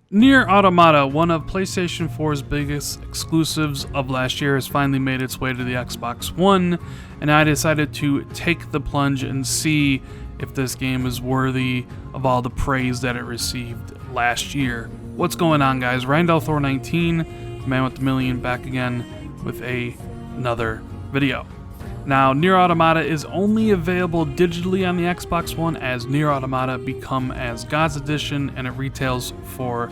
Nier Automata, one of PlayStation 4's biggest exclusives of last year, has finally made its way to the Xbox One, and I decided to take the plunge and see if this game is worthy of all the praise that it received last year. What's going on, guys? Randall Thor 19, the man with the million, back again with another video. Now, Nier Automata is only available digitally on the Xbox One as Nier Automata Become as Gods Edition, and it retails for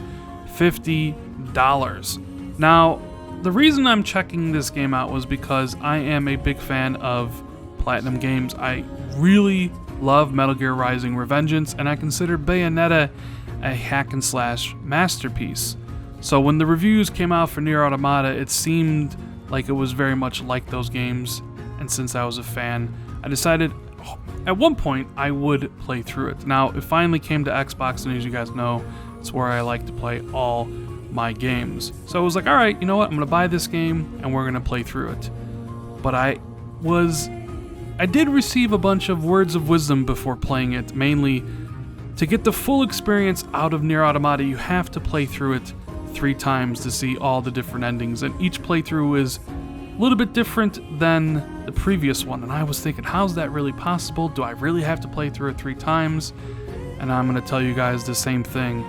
$50. Now, the reason I'm checking this game out was because I am a big fan of Platinum Games. I really love Metal Gear Rising: Revengeance, and I consider Bayonetta a hack and slash masterpiece. So when the reviews came out for Nier Automata, it seemed like it was very much like those games. And since I was a fan, I decided at one point I would play through it. Now, it finally came to Xbox, and as you guys know, it's where I like to play all my games. So I was like, all right, you know what? I'm going to buy this game, and we're going to play through it. But I did receive a bunch of words of wisdom before playing it. Mainly, to get the full experience out of Nier Automata, you have to play through it 3 times to see all the different endings. And each playthrough is a little bit different than the previous one, and I was thinking, how's that really possible? Do I really have to play through it 3 times? And I'm going to tell you guys the same thing.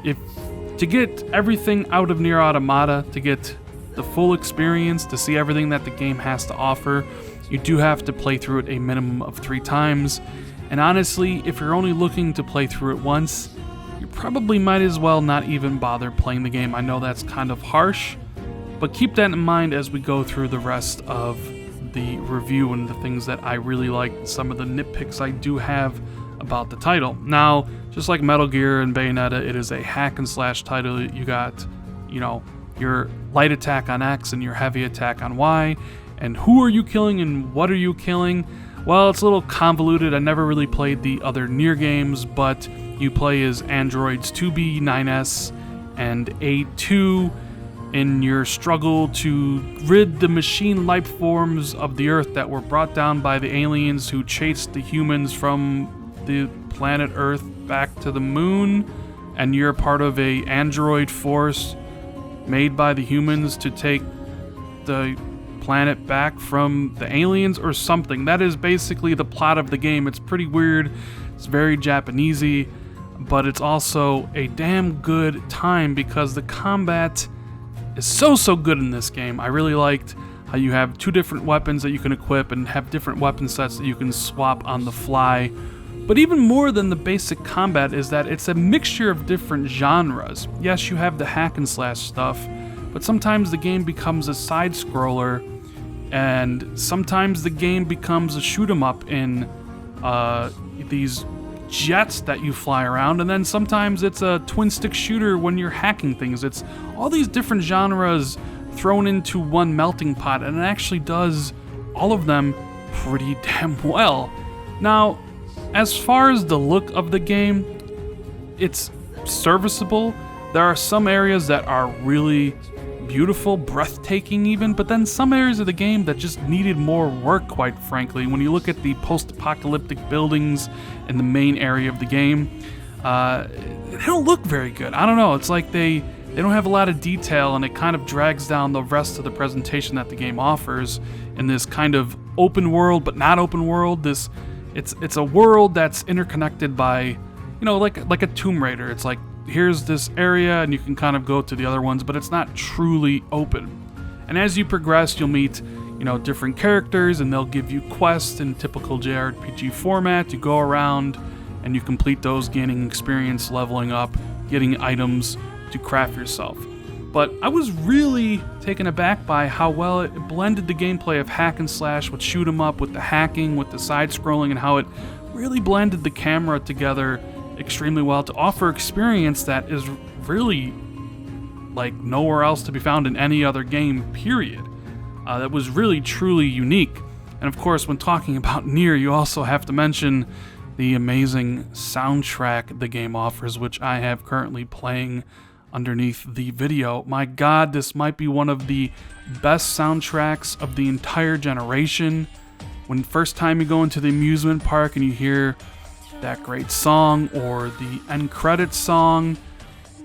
To get everything out of Nier Automata, to get the full experience, to see everything that the game has to offer, you do have to play through it a minimum of 3 times. And honestly, if you're only looking to play through it once, you probably might as well not even bother playing the game. I know that's kind of harsh, but keep that in mind as we go through the rest of the review and the things that I really like, some of the nitpicks I do have about the title. Now, just like Metal Gear and Bayonetta, it is a hack and slash title. You got, your light attack on X and your heavy attack on Y, and who are you killing and what are you killing? Well, it's a little convoluted. I never really played the other Nier games, but you play as androids 2B, 9S, and A2 in your struggle to rid the machine life forms of the Earth that were brought down by the aliens who chased the humans from the planet Earth back to the moon, and you're part of a android force made by the humans to take the planet back from the aliens or something. That is basically the plot of the game. It's pretty weird. It's very Japanesey, but it's also a damn good time because the combat is so good in this game. I really liked how you have 2 different weapons that you can equip and have different weapon sets that you can swap on the fly. But even more than the basic combat is that it's a mixture of different genres. Yes, you have the hack and slash stuff, but sometimes the game becomes a side scroller, and sometimes the game becomes a shoot 'em up in these jets that you fly around, and then sometimes it's a twin stick shooter when you're hacking things. It's all these different genres thrown into one melting pot, and it actually does all of them pretty damn well. Now, as far as the look of the game, it's serviceable. There are some areas that are really beautiful, breathtaking even, but then some areas of the game that just needed more work, quite frankly. When you look at the post-apocalyptic buildings in the main area of the game, they don't look very good. I don't know, it's like they don't have a lot of detail, and it kind of drags down the rest of the presentation that the game offers in this kind of open world, but not open world. It's a world that's interconnected by, like a Tomb Raider. It's like, here's this area and you can kind of go to the other ones, but it's not truly open. And as you progress, you'll meet, different characters, and they'll give you quests in typical JRPG format. You go around and you complete those, gaining experience, leveling up, getting items to craft yourself. But I was really taken aback by how well it blended the gameplay of hack and slash with shoot 'em up, with the hacking, with the side scrolling, and how it really blended the camera together extremely well to offer experience that is really like nowhere else to be found in any other game, period. That was really truly unique. And of course, when talking about Nier, you also have to mention the amazing soundtrack the game offers, which I have currently playing underneath the video. My God, this might be one of the best soundtracks of the entire generation. When first time you go into the amusement park and you hear that great song or the end credits song,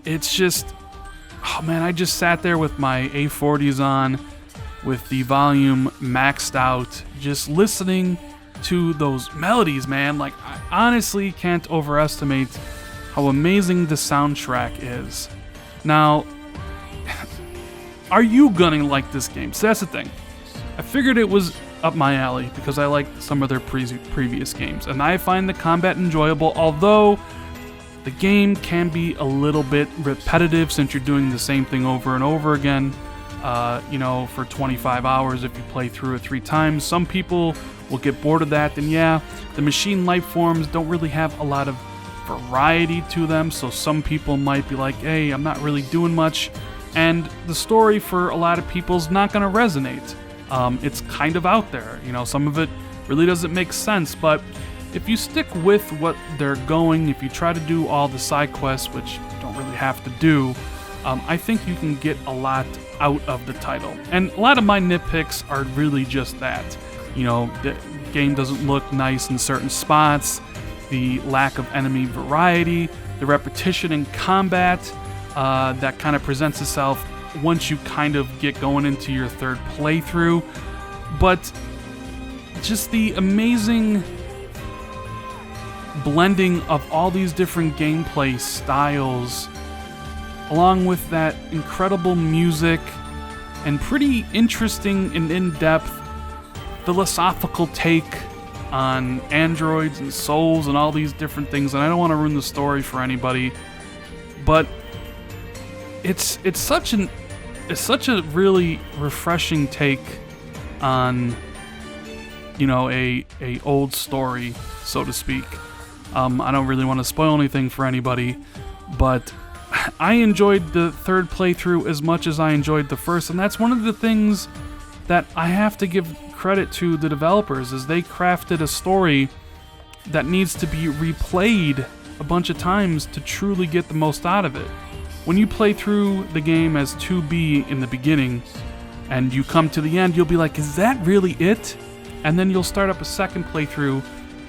it's just, oh man, I just sat there with my A40s on, with the volume maxed out, just listening to those melodies, man. Like, I honestly can't overestimate how amazing the soundtrack is. Now, are you gonna like this game? So that's the thing. I figured it was up my alley because I liked some of their previous games, and I find the combat enjoyable, although the game can be a little bit repetitive since you're doing the same thing over and over again. For 25 hours if you play through it 3 times. Some people will get bored of that, and yeah, the machine life forms don't really have a lot of variety to them, so some people might be like, hey, I'm not really doing much, and the story for a lot of people is not going to resonate. It's kind of out there, some of it really doesn't make sense, but if you stick with what they're going, if you try to do all the side quests, which you don't really have to do, I think you can get a lot out of the title. And a lot of my nitpicks are really just that. The game doesn't look nice in certain spots, the lack of enemy variety, the repetition in combat that kind of presents itself once you kind of get going into your third playthrough. But just the amazing blending of all these different gameplay styles, along with that incredible music and pretty interesting and in-depth philosophical take on androids and souls and all these different things. And I don't want to ruin the story for anybody, but it's such a really refreshing take on a old story, so to speak. I don't really want to spoil anything for anybody, but I enjoyed the third playthrough as much as I enjoyed the first, and that's one of the things that I have to give credit to the developers, is they crafted a story that needs to be replayed a bunch of times to truly get the most out of it. When you play through the game as 2B in the beginning, and you come to the end, you'll be like, is that really it? And then you'll start up a second playthrough,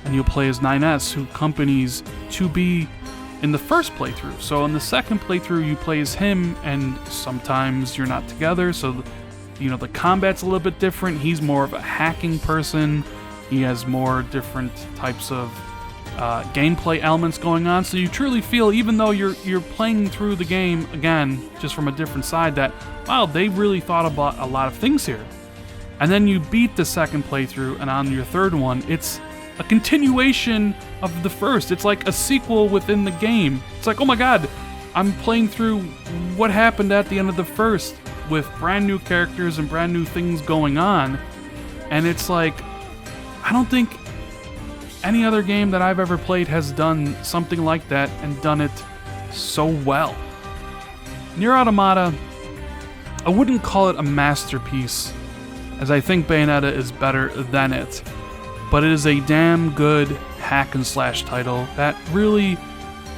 and you'll play as 9S, who accompanies 2B in the first playthrough. So in the second playthrough, you play as him, and sometimes you're not together, so the combat's a little bit different. He's more of a hacking person. He has more different types of gameplay elements going on, so you truly feel, even though you're playing through the game again just from a different side, that wow, they really thought about a lot of things here. And then you beat the second playthrough, and on your third one, it's a continuation of the first. It's like a sequel within the game. It's like, oh my god, I'm playing through what happened at the end of the first, with brand new characters and brand new things going on. And it's like, I don't think any other game that I've ever played has done something like that and done it so well. Nier Automata, I wouldn't call it a masterpiece, as I think Bayonetta is better than it, but it is a damn good hack and slash title that really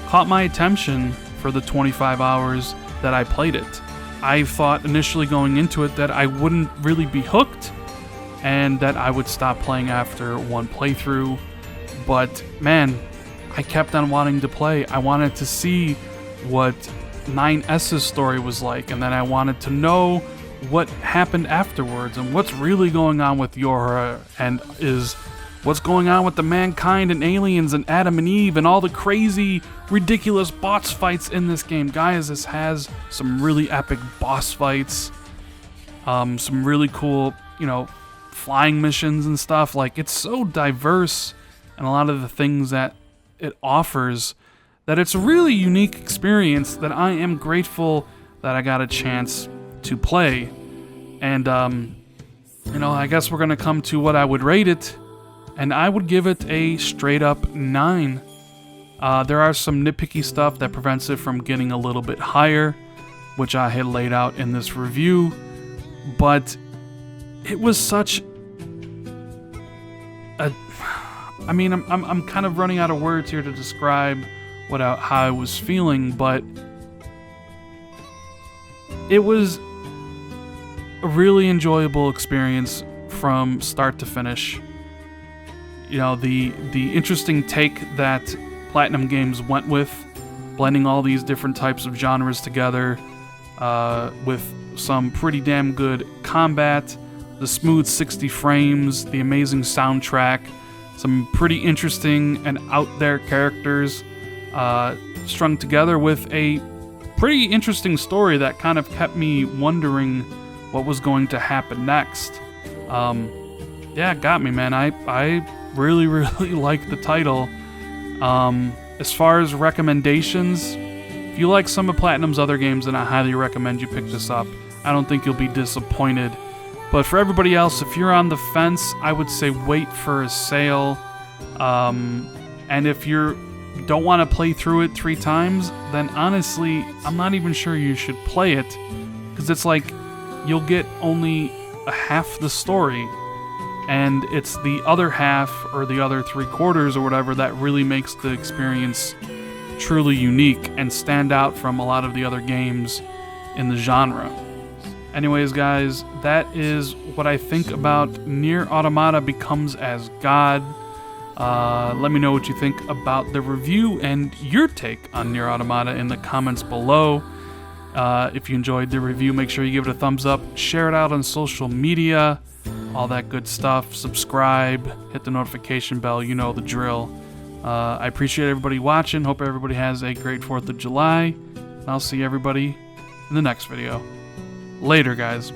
caught my attention for the 25 hours that I played it. I thought initially going into it that I wouldn't really be hooked and that I would stop playing after one playthrough, but man, I kept on wanting to play. I wanted to see what 9S's story was like, and then I wanted to know what happened afterwards and what's really going on with Yorha, and is what's going on with the mankind and aliens and Adam and Eve and all the crazy, ridiculous boss fights in this game. Guys, this has some really epic boss fights, some really cool, flying missions and stuff. Like, it's so diverse and a lot of the things that it offers, that it's a really unique experience that I am grateful that I got a chance to play. And, I guess we're going to come to what I would rate it. And I would give it a straight up 9. There are some nitpicky stuff that prevents it from getting a little bit higher, which I had laid out in this review. But it was such a... I'm kind of running out of words here to describe how I was feeling, but it was a really enjoyable experience from start to finish. The interesting take that Platinum Games went with, blending all these different types of genres together with some pretty damn good combat, the smooth 60 frames, the amazing soundtrack, some pretty interesting and out there characters strung together with a pretty interesting story that kind of kept me wondering what was going to happen next. Yeah, it got me, man. I really, really like the title. As far as recommendations, if you like some of Platinum's other games, then I highly recommend you pick this up. I don't think you'll be disappointed. But for everybody else, if you're on the fence, I would say wait for a sale. And if you don't want to play through it 3 times, then honestly, I'm not even sure you should play it. Because it's like, you'll get only a half the story. And it's the other half, or the other 3/4 or whatever, that really makes the experience truly unique and stand out from a lot of the other games in the genre. Anyways, guys, that is what I think about Nier Automata Becomes as God. Let me know what you think about the review and your take on Nier Automata in the comments below. If you enjoyed the review, make sure you give it a thumbs up, share it out on social media, all that good stuff. Subscribe, hit the notification bell, you know the drill. I appreciate everybody watching. Hope everybody has a great 4th of July. And I'll see everybody in the next video. Later, guys.